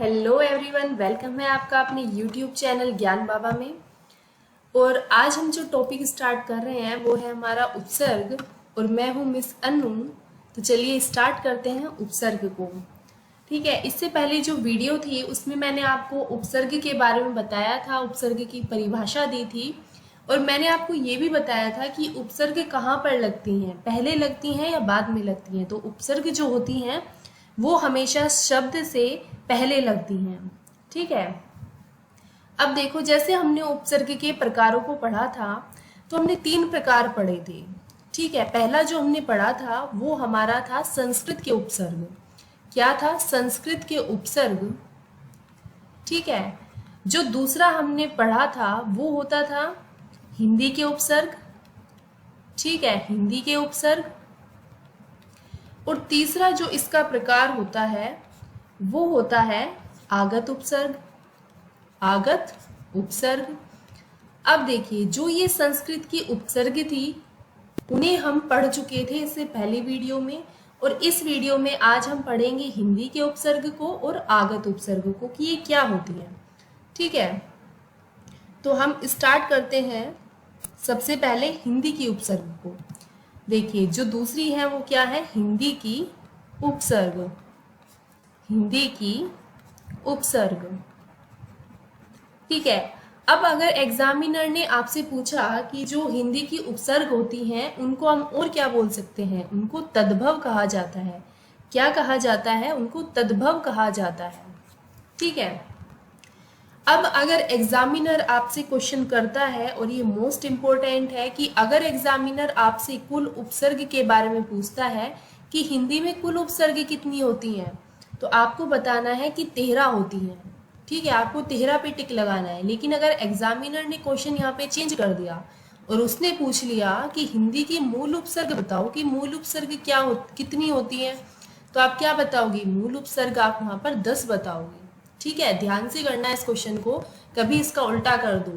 Hello everyone, welcome है आपका अपने यूट्यूब चैनल ज्ञान बाबा में। और आज हम जो टॉपिक स्टार्ट कर रहे हैं वो है हमारा उपसर्ग और मैं हूँ मिस अनु। तो चलिए स्टार्ट करते हैं उपसर्ग को। ठीक है, इससे पहले जो वीडियो थी उसमें मैंने आपको उपसर्ग के बारे में बताया था, उपसर्ग की परिभाषा दी थी और मैंने आपको ये भी बताया था कि उपसर्ग कहाँ पर लगती हैं, पहले लगती हैं या बाद में लगती हैं। तो उपसर्ग जो होती हैं वो हमेशा शब्द से पहले लगती हैं। ठीक है, अब देखो जैसे हमने उपसर्ग के प्रकारों को पढ़ा था तो हमने 3 प्रकार पढ़े थे। ठीक है, पहला जो हमने पढ़ा था वो हमारा था संस्कृत के उपसर्ग। क्या था? संस्कृत के उपसर्ग। ठीक है, जो दूसरा हमने पढ़ा था वो होता था हिंदी के उपसर्ग। ठीक है, हिंदी के उपसर्ग। और तीसरा जो इसका प्रकार होता है वो होता है आगत उपसर्ग। आगत उपसर्ग। अब देखिए, जो ये संस्कृत की उपसर्ग थी उन्हें हम पढ़ चुके थे इससे पहले वीडियो में, और इस वीडियो में आज हम पढ़ेंगे हिंदी के उपसर्ग को और आगत उपसर्ग को कि ये क्या होती है। ठीक है, तो हम स्टार्ट करते हैं सबसे पहले हिंदी की उपसर्ग को। देखिए, जो दूसरी है वो क्या है? हिंदी की उपसर्ग। हिंदी की उपसर्ग। ठीक है, अब अगर एग्जामिनर ने आपसे पूछा कि जो हिंदी की उपसर्ग होती हैं उनको हम और क्या बोल सकते हैं, उनको तद्भव कहा जाता है। क्या कहा जाता है? उनको तद्भव कहा जाता है। ठीक है, अब अगर एग्जामिनर आपसे क्वेश्चन करता है, और ये मोस्ट इम्पोर्टेंट है कि अगर एग्जामिनर आपसे कुल उपसर्ग के बारे में पूछता है कि हिंदी में कुल उपसर्ग कितनी होती हैं, तो आपको बताना है कि 13 होती हैं। ठीक है, आपको 13 पे टिक लगाना है। लेकिन अगर एग्जामिनर ने क्वेश्चन यहाँ पे चेंज कर दिया और उसने पूछ लिया कि हिंदी की मूल उपसर्ग बताओ कि मूल उपसर्ग कितनी होती है, तो आप क्या बताओगी? मूल उपसर्ग आप वहां पर 10 बताओगी। ठीक है, ध्यान से करना है इस क्वेश्चन को, कभी इसका उल्टा कर दो।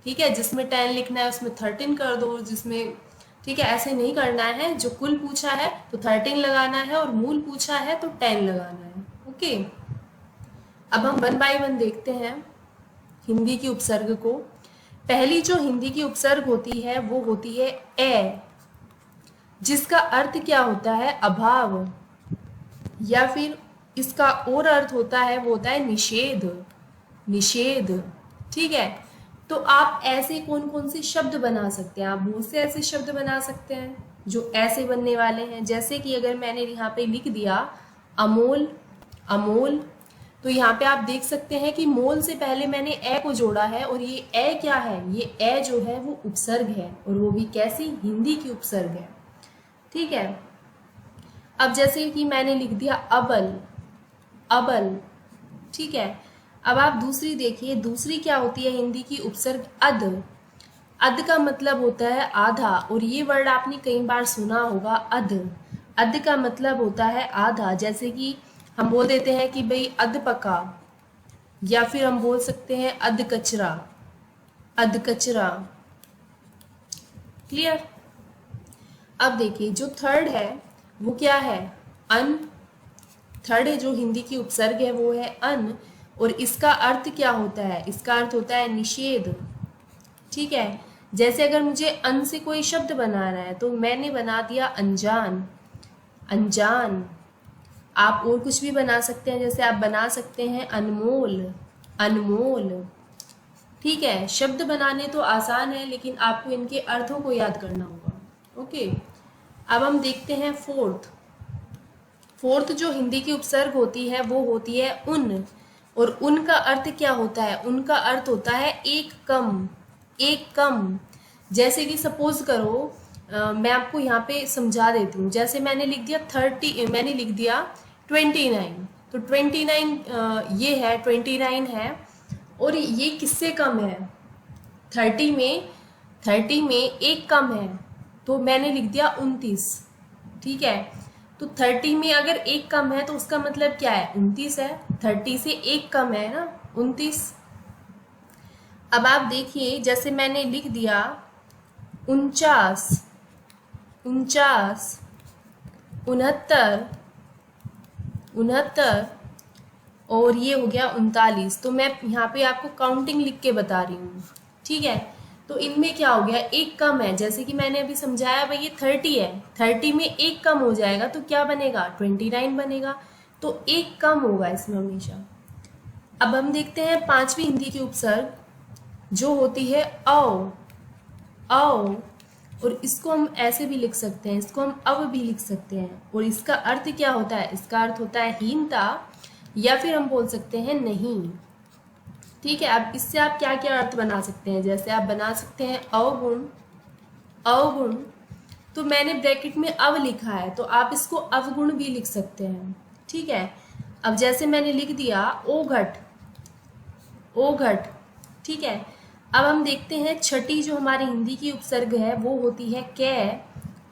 ठीक है, जिसमें 10 लिखना है उसमें 13 कर दो, जिसमें ठीक है ऐसे नहीं करना है। जो कुल पूछा है तो 13 लगाना है और मूल पूछा है तो 10 लगाना है। ओके, अब हम 1 बाय 1 देखते हैं हिंदी की उपसर्ग को। पहली जो हिंदी की उपसर्ग होती है वो होती है ए, जिसका अर्थ क्या होता है? अभाव, या फिर इसका और अर्थ होता है वो होता है निषेध। निषेध। ठीक है, तो आप ऐसे कौन कौन से शब्द बना सकते हैं? आप बहुत से ऐसे शब्द बना सकते हैं जो ऐसे बनने वाले हैं। जैसे कि अगर मैंने यहाँ पे लिख दिया अमोल, अमोल, तो यहाँ पे आप देख सकते हैं कि मोल से पहले मैंने ए को जोड़ा है, और ये ए क्या है? ये ए जो है वो उपसर्ग है, और वो भी कैसी? हिंदी की उपसर्ग है। ठीक है, अब जैसे कि मैंने लिख दिया अबल, अबल। ठीक है, अब आप दूसरी देखिए, दूसरी क्या होती है हिंदी की उपसर्ग? अध। अध का मतलब होता है आधा, और ये वर्ड आपने कई बार सुना होगा, अध। अध का मतलब होता है आधा। जैसे कि हम बोल देते हैं कि भाई अध पका, या फिर हम बोल सकते हैं अध कचरा, अध कचरा। क्लियर? अब देखिए, जो थर्ड है वो क्या है? अन। थर्ड है जो हिंदी की उपसर्ग है वो है अन, और इसका अर्थ क्या होता है? इसका अर्थ होता है निषेध। ठीक है, जैसे अगर मुझे अन से कोई शब्द बनाना है तो मैंने बना दिया अनजान, अनजान। आप और कुछ भी बना सकते हैं, जैसे आप बना सकते हैं अनमोल, अनमोल। ठीक है, शब्द बनाने तो आसान है लेकिन आपको इनके अर्थों को याद करना होगा। ओके, अब हम देखते हैं फोर्थ। फोर्थ जो हिंदी की उपसर्ग होती है वो होती है उन, और उन का अर्थ क्या होता है? उनका अर्थ होता है एक कम, एक कम। जैसे कि सपोज करो, मैं आपको यहाँ पे समझा देती हूँ। जैसे मैंने लिख दिया 30, मैंने लिख दिया 29, तो 29 ये है, 29 है, और ये किससे कम है? 30 में, 30 में एक कम है, तो मैंने लिख दिया 29। ठीक है, तो 30 में अगर एक कम है तो उसका मतलब क्या है? 29 है। 30 से एक कम है ना, 29। अब आप देखिए, जैसे मैंने लिख दिया 49, 49, 69, 69, और ये हो गया 39। तो मैं यहाँ पे आपको काउंटिंग लिख के बता रही हूँ, ठीक है। तो इनमें क्या हो गया, एक कम है, जैसे कि मैंने अभी समझाया भाई ये 30 है, 30 में एक कम हो जाएगा तो क्या बनेगा, 29 बनेगा। तो एक कम होगा इसमें हमेशा। अब हम देखते हैं पांचवी हिंदी की उपसर्ग जो होती है औ। औ, और इसको हम ऐसे भी लिख सकते हैं, इसको हम अब भी लिख सकते हैं। और इसका अर्थ क्या होता है, इसका अर्थ होता है हीनता, या फिर हम बोल सकते हैं नहीं, ठीक है। अब इससे आप क्या क्या अर्थ बना सकते हैं, जैसे आप बना सकते हैं अवगुण। अवगुण, तो मैंने ब्रैकेट में अव लिखा है तो आप इसको अवगुण भी लिख सकते हैं, ठीक है। अब जैसे मैंने लिख दिया ओघट। ओघट, ठीक है। अब हम देखते हैं छठी जो हमारी हिंदी की उपसर्ग है वो होती है कै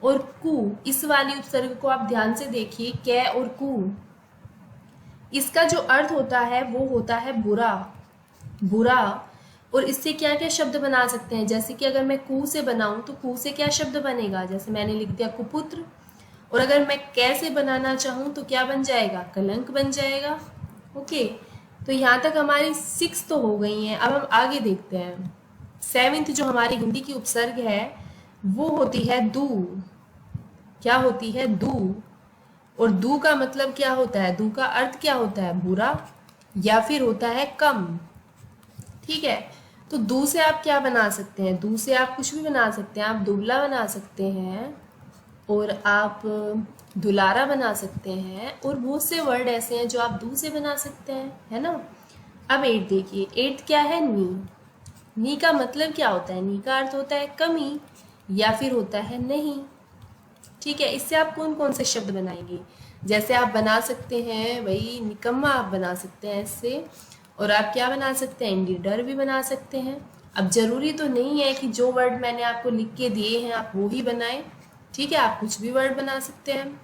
और कु। इस वाली उपसर्ग को आप ध्यान से देखिए, कै और कु। इसका जो अर्थ होता है वो होता है बुरा। बुरा, और इससे क्या क्या शब्द बना सकते हैं, जैसे कि अगर मैं कु से बनाऊं तो कु से क्या शब्द बनेगा, जैसे मैंने लिख दिया कुपुत्र। और अगर मैं कै से बनाना चाहूं तो क्या बन जाएगा, कलंक बन जाएगा। ओके, तो यहाँ तक हमारी 6 तो हो गई हैं। अब हम आगे देखते हैं 7th जो हमारी हिंदी की उपसर्ग है वो होती है दू। क्या होती है, दू। और दू का मतलब क्या होता है, दू का अर्थ क्या होता है, बुरा या फिर होता है कम, ठीक है। तो दू से आप क्या बना सकते हैं, दू से आप कुछ भी बना सकते हैं। आप दुबला बना सकते हैं और आप दुलारा बना सकते हैं, और बहुत से वर्ड ऐसे हैं जो आप दू से बना सकते हैं, है ना। अब 8 देखिए, 8 क्या है, नी। नी का मतलब क्या होता है, नी का अर्थ होता है कमी या फिर होता है नहीं, ठीक है। इससे आप कौन कौन से शब्द बनाएंगे, जैसे आप बना सकते हैं वही निकम्मा आप बना सकते हैं इससे, और आप क्या बना सकते हैं, निडर भी बना सकते हैं। अब जरूरी तो नहीं है कि जो वर्ड मैंने आपको लिख के दिए हैं आप वो ही बनाएं, ठीक है, आप कुछ भी वर्ड बना सकते हैं।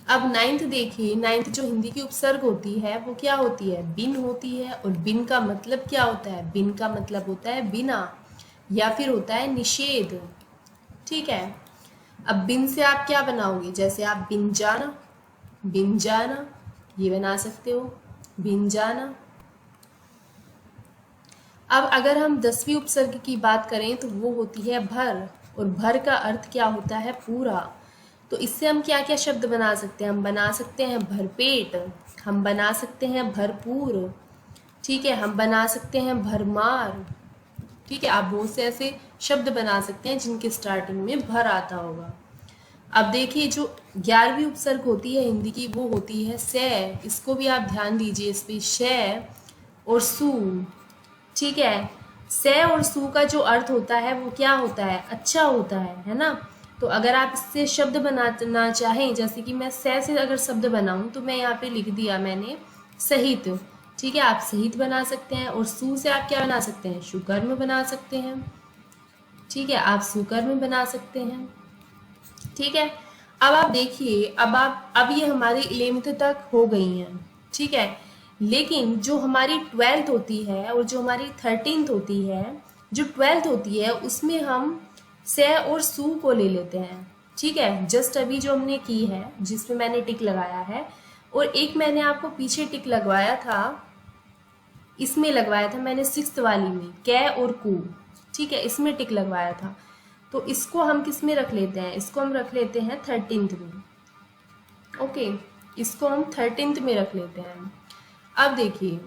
अब 9th देखिए, 9th जो हिंदी की उपसर्ग होती है वो क्या होती है, बिन होती है। और बिन का मतलब क्या होता है, बिन का मतलब होता है बिना या फिर होता है निषेध, ठीक है। अब बिन से आप क्या बनाओगे, जैसे आप बिन जाना, बिन जाना ये बना सकते हो, बिन जाना। अब अगर हम 10वीं उपसर्ग की बात करें तो वो होती है भर, और भर का अर्थ क्या होता है, पूरा। तो इससे हम क्या क्या शब्द बना सकते हैं, हम बना सकते हैं भरपेट, हम बना सकते हैं भरपूर, ठीक है, हम बना सकते हैं भरमार, ठीक है। आप बहुत से ऐसे शब्द बना सकते हैं जिनके स्टार्टिंग में भर आता होगा। अब देखिए जो 11वीं उपसर्ग होती है हिंदी की वो होती है से। इसको भी आप ध्यान दीजिए, इस पे शे और सू, ठीक है। से और सू का जो अर्थ होता है वो क्या होता है, अच्छा होता है ना। तो अगर आप इससे शब्द बनाना चाहें, जैसे कि मैं से अगर शब्द बनाऊं तो मैं यहाँ पे लिख दिया मैंने सहित, ठीक है, आप सहित बना सकते हैं। और सू से आप क्या बना सकते हैं, सुकर्म बना सकते हैं, ठीक है, आप सुकर्म बना सकते हैं, ठीक है। अब आप देखिए, अब ये हमारी 11th तक हो गई हैं, ठीक है। लेकिन जो हमारी 12th होती है और जो हमारी 13th होती है, जो 12th होती है उसमें हम से और सू को ले लेते हैं, ठीक है। जस्ट अभी जो हमने की है जिसमें मैंने टिक लगाया है, और एक मैंने आपको पीछे टिक लगवाया था, इसमें लगवाया था मैंने 6th वाली में, कै और कू, ठीक है, इसमें टिक लगवाया था। तो इसको हम किस में रख लेते हैं, इसको हम रख लेते हैं 13th में, ओके, इसको हम 13th में रख लेते हैं। अब देखिए,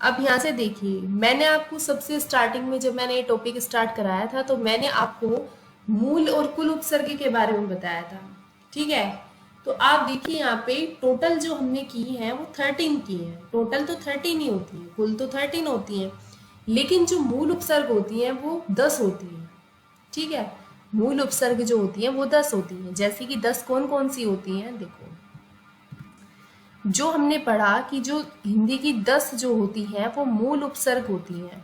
अब यहाँ से देखिए, मैंने आपको सबसे स्टार्टिंग में जब मैंने ये टॉपिक स्टार्ट कराया था तो मैंने आपको मूल और कुल उपसर्ग के बारे में बताया था, ठीक है। तो आप देखिए यहाँ पे टोटल जो हमने की है वो 13 की है, टोटल तो 13 ही होती है, कुल तो 13 होती है, लेकिन जो मूल उपसर्ग होती है वो 10 होती है, ठीक है। मूल उपसर्ग जो होती है वो 10 होती है। जैसे कि 10 कौन कौन सी होती हैं, देखो जो हमने पढ़ा कि जो हिंदी की 10 जो होती हैं वो मूल उपसर्ग होती हैं,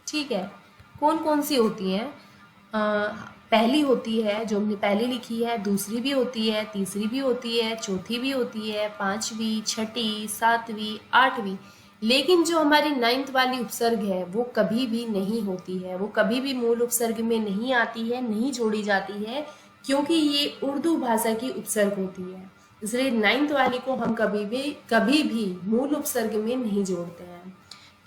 ठीक है। कौन कौन सी होती हैं, पहली होती है जो हमने पहले लिखी है, दूसरी भी होती है, तीसरी भी होती है, चौथी भी होती है, 5वीं, 6ठी, 7वीं, 8वीं। लेकिन जो हमारी 9th वाली उपसर्ग है वो कभी भी नहीं होती है, वो कभी भी मूल उपसर्ग में नहीं आती है, नहीं जोड़ी जाती है, क्योंकि ये उर्दू भाषा की उपसर्ग होती है। इसलिए 9th वाली को हम कभी भी मूल उपसर्ग में नहीं जोड़ते हैं।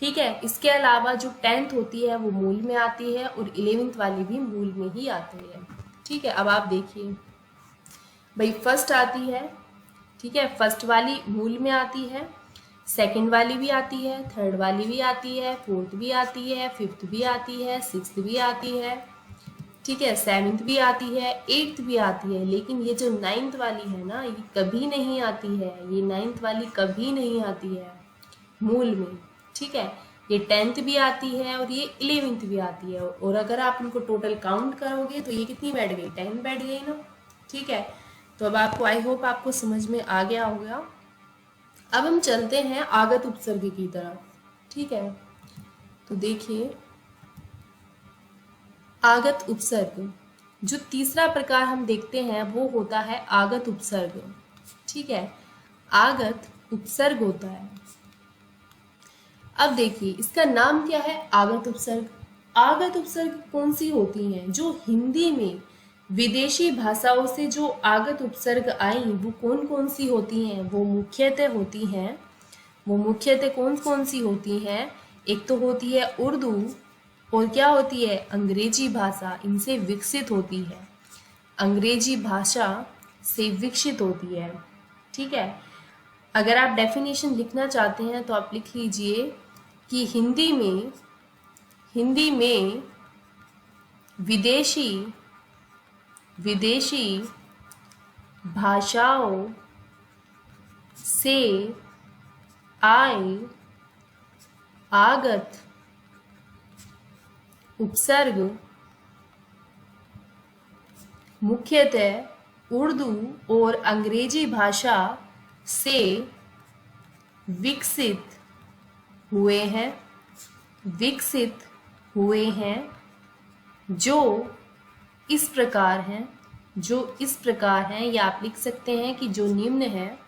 ठीक है, इसके अलावा जो 10th होती है वो मूल में आती है और 11th वाली भी मूल में ही आती है। ठीक है, अब आप देखिए भाई, फर्स्ट आती है, ठीक है, फर्स्ट वाली मूल में आती है, सेकंड वाली भी आती है, थर्ड वाली भी आती है, फोर्थ भी आती है, फिफ्थ भी आती है, सिक्स्थ भी आती है, ठीक है, सेवन्थ भी आती है, एट्थ भी आती है, लेकिन ये जो 9th वाली है ना, ये कभी नहीं आती है, ये 9th वाली कभी नहीं आती है मूल में। ठीक है, ये 10th भी आती है और ये 11th भी आती है, और अगर आप इनको टोटल काउंट करोगे तो ये कितनी बैठ गई, 10 बैठ गई ना। ठीक है, तो अब आपको, आई होप आपको समझ में आ गया होगा। अब हम चलते हैं आगत उपसर्ग की तरफ। ठीक है, तो देखिए आगत उपसर्ग, जो तीसरा प्रकार हम देखते हैं वो होता है आगत उपसर्ग। ठीक है, आगत उपसर्ग होता है। अब देखिए इसका नाम क्या है, आगत उपसर्ग। आगत उपसर्ग कौन सी होती हैं, जो हिंदी में विदेशी भाषाओं से जो आगत उपसर्ग आई वो कौन कौन सी होती हैं, वो मुख्यतः होती हैं, वो मुख्यतः कौन कौन सी होती हैं। एक तो होती है उर्दू, और क्या होती है, अंग्रेजी भाषा इनसे विकसित होती है, अंग्रेजी भाषा से विकसित होती है। ठीक है, अगर आप डेफिनेशन लिखना चाहते हैं तो आप लिख लीजिए कि हिंदी में विदेशी भाषाओं से आए आगत उपसर्ग मुख्यतः उर्दू और अंग्रेजी भाषा से विकसित हुए हैं, जो इस प्रकार हैं, या आप लिख सकते हैं कि जो निम्न है।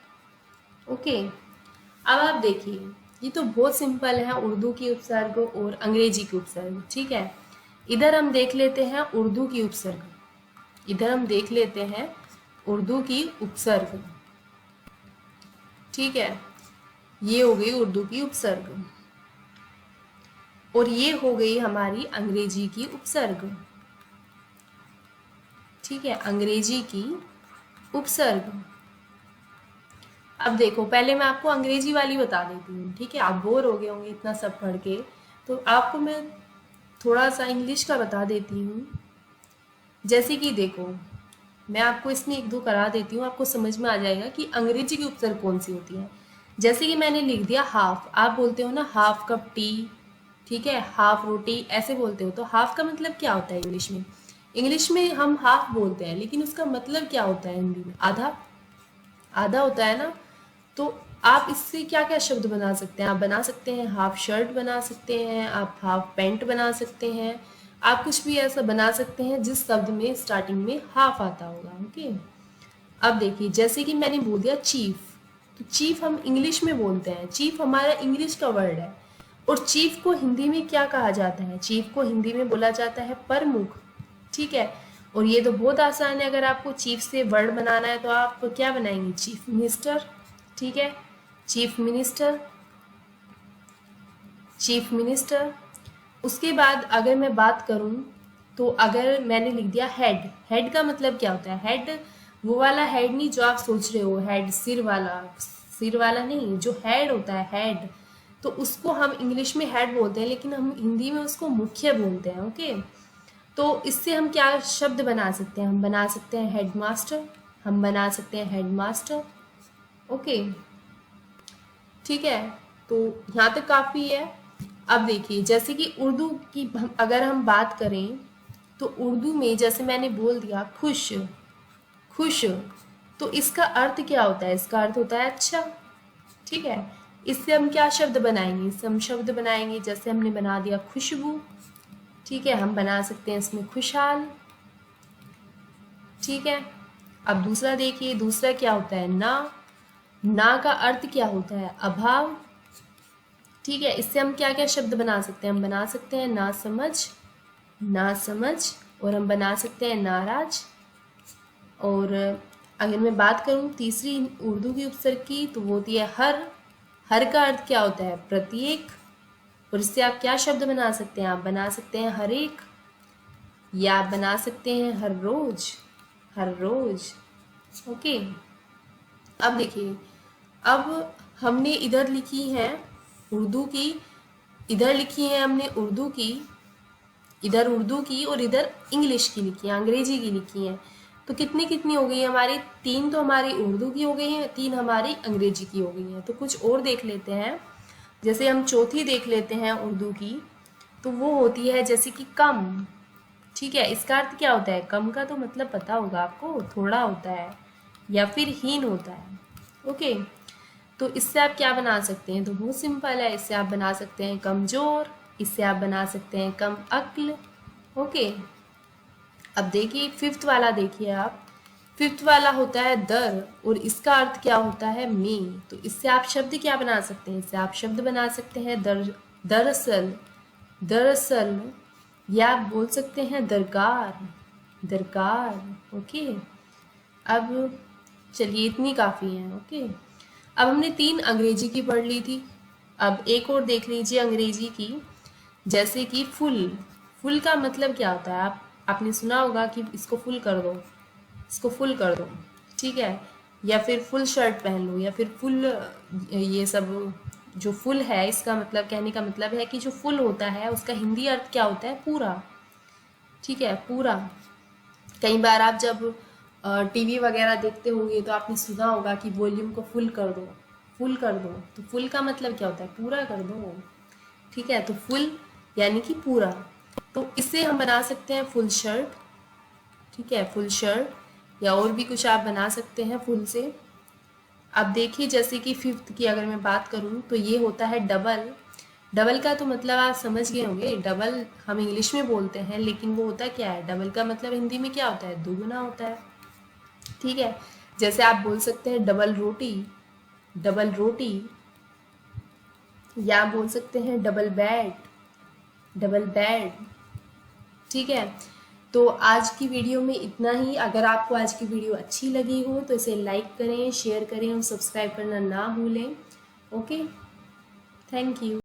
ओके, अब आप देखिए ये तो बहुत सिंपल है, उर्दू की उपसर्ग और अंग्रेजी की उपसर्ग। ठीक है, इधर हम देख लेते हैं उर्दू की उपसर्ग। ठीक है, ये हो गई उर्दू की उपसर्ग और ये हो गई हमारी अंग्रेजी की उपसर्ग। ठीक है, अंग्रेजी की उपसर्ग। अब देखो, पहले मैं आपको अंग्रेजी वाली बता देती हूँ। ठीक है, आप बोर हो गए होंगे इतना सब पढ़ के, तो आपको मैं थोड़ा सा इंग्लिश का बता देती हूँ। जैसे कि देखो, मैं आपको इसमें एक दो करा देती हूँ, आपको समझ में आ जाएगा कि अंग्रेजी की उपसर्ग कौन सी होती है। जैसे कि मैंने लिख दिया हाफ, आप बोलते हो ना हाफ कप टी, ठीक है, हाफ रोटी, ऐसे बोलते हो। तो हाफ का मतलब क्या होता है इंग्लिश में हम हाफ बोलते हैं, लेकिन उसका मतलब क्या होता है हिंदी में, आधा होता है ना। तो आप इससे क्या क्या शब्द बना सकते हैं, आप बना सकते हैं हाफ शर्ट बना सकते हैं, आप हाफ पैंट बना सकते हैं, आप कुछ भी ऐसा बना सकते हैं जिस शब्द में स्टार्टिंग में हाफ आता होगा। ओके, अब देखिए जैसे कि मैंने बोल दिया चीफ, तो चीफ हम इंग्लिश में बोलते हैं, चीफ हमारा इंग्लिश का वर्ड है। और चीफ को हिंदी में क्या कहा जाता है, चीफ को हिंदी में बोला जाता है प्रमुख। ठीक है, और ये तो बहुत आसान है, अगर आपको चीफ से वर्ड बनाना है तो आप क्या बनाएंगे, चीफ मिनिस्टर। ठीक है, चीफ मिनिस्टर। उसके बाद अगर मैं बात करूं तो अगर मैंने लिख दिया हेड का मतलब क्या होता है, हेड वो वाला हेड नहीं जो आप सोच रहे हो, हेड सिर वाला नहीं, जो हेड होता है हेड, तो उसको हम इंग्लिश में हेड बोलते हैं, लेकिन हम हिंदी में उसको मुख्य बोलते हैं। ओके, तो इससे हम क्या शब्द बना सकते हैं, हम बना सकते हैं हेडमास्टर, ओके, ठीक है, तो यहाँ तक काफ़ी है। अब देखिए जैसे कि उर्दू की अगर हम बात करें तो उर्दू में जैसे मैंने बोल दिया खुश, तो इसका अर्थ क्या होता है, इसका अर्थ होता है अच्छा। ठीक है, इससे हम क्या शब्द बनाएंगे, इससे हम शब्द बनाएंगे, जैसे हमने बना दिया खुशबू। ठीक है, हम बना सकते हैं इसमें खुशहाल। ठीक है, अब दूसरा देखिए, दूसरा क्या होता है, ना का अर्थ क्या होता है, अभाव। ठीक है, इससे हम क्या क्या शब्द बना सकते हैं, हम बना सकते हैं ना समझ, और हम बना सकते हैं नाराज, और अगर मैं बात करूँ तीसरी उर्दू की उपसर्ग की तो वो होती है हर। हर का अर्थ क्या होता है? प्रत्येक। और इससे आप क्या शब्द बना सकते हैं? आप बना सकते हैं हर एक, या आप बना सकते हैं हर रोज। हर रोज। ओके। अब देखिए, अब हमने इधर लिखी है उर्दू की, इधर लिखी है हमने उर्दू की, इधर उर्दू की और इधर इंग्लिश की लिखी है, अंग्रेजी की लिखी है। तो कितनी कितनी हो गई हमारी? 3 तो हमारी उर्दू की हो गई हैं, 3 हमारी अंग्रेजी की हो गई हैं। तो कुछ और देख लेते हैं। जैसे हम चौथी देख लेते हैं उर्दू की, तो वो होती है जैसे कि कम। ठीक है, इसका अर्थ क्या होता है? कम का तो मतलब पता होगा आपको, थोड़ा होता है या फिर हीन होता है। ओके, तो इससे आप क्या बना सकते हैं? तो बहुत सिंपल है, इससे आप बना सकते हैं कमजोर, इससे आप बना सकते हैं कम अक्ल। ओके, अब देखिए फिफ्थ वाला, देखिए आप, फिफ्थ वाला होता है दर, और इसका अर्थ क्या होता है? में। तो इससे आप शब्द क्या बना सकते हैं? इससे आप शब्द बना सकते हैं दरअसल, दरअसल, या आप बोल सकते हैं दरकार, दरकार। ओके, अब चलिए इतनी काफ़ी है। ओके, अब हमने 3 अंग्रेजी की पढ़ ली थी, अब एक और देख लीजिए अंग्रेजी की। जैसे कि फुल। फुल का मतलब क्या होता है? आपने सुना होगा कि इसको फुल कर दो, इसको फुल कर दो। ठीक है, या फिर फुल शर्ट पहन लो, या फिर फुल, ये सब जो फुल है, इसका मतलब, कहने का मतलब है कि जो फुल होता है उसका हिंदी अर्थ क्या होता है? पूरा। ठीक है, पूरा। कई बार आप जब टीवी वगैरह देखते होंगे तो आपने सुना होगा कि वॉल्यूम को फुल कर दो, फुल कर दो। तो फुल का मतलब क्या होता है? पूरा कर दो। ठीक है, तो फुल यानी कि पूरा। तो इससे हम बना सकते हैं फुल शर्ट। ठीक है, फुल शर्ट, या और भी कुछ आप बना सकते हैं फुल से। अब देखिए, जैसे कि फिफ्थ की अगर मैं बात करूं तो ये होता है डबल। डबल का तो मतलब आप समझ गए होंगे, डबल हम इंग्लिश में बोलते हैं, लेकिन वो होता क्या है? डबल का मतलब हिंदी में क्या होता है? दुगना होता है। ठीक है, जैसे आप बोल सकते हैं डबल रोटी, डबल रोटी, या बोल सकते हैं डबल बेड, डबल बेड। ठीक है, तो आज की वीडियो में इतना ही। अगर आपको आज की वीडियो अच्छी लगी हो तो इसे लाइक करें, शेयर करें और सब्सक्राइब करना ना भूलें। Okay, thank you.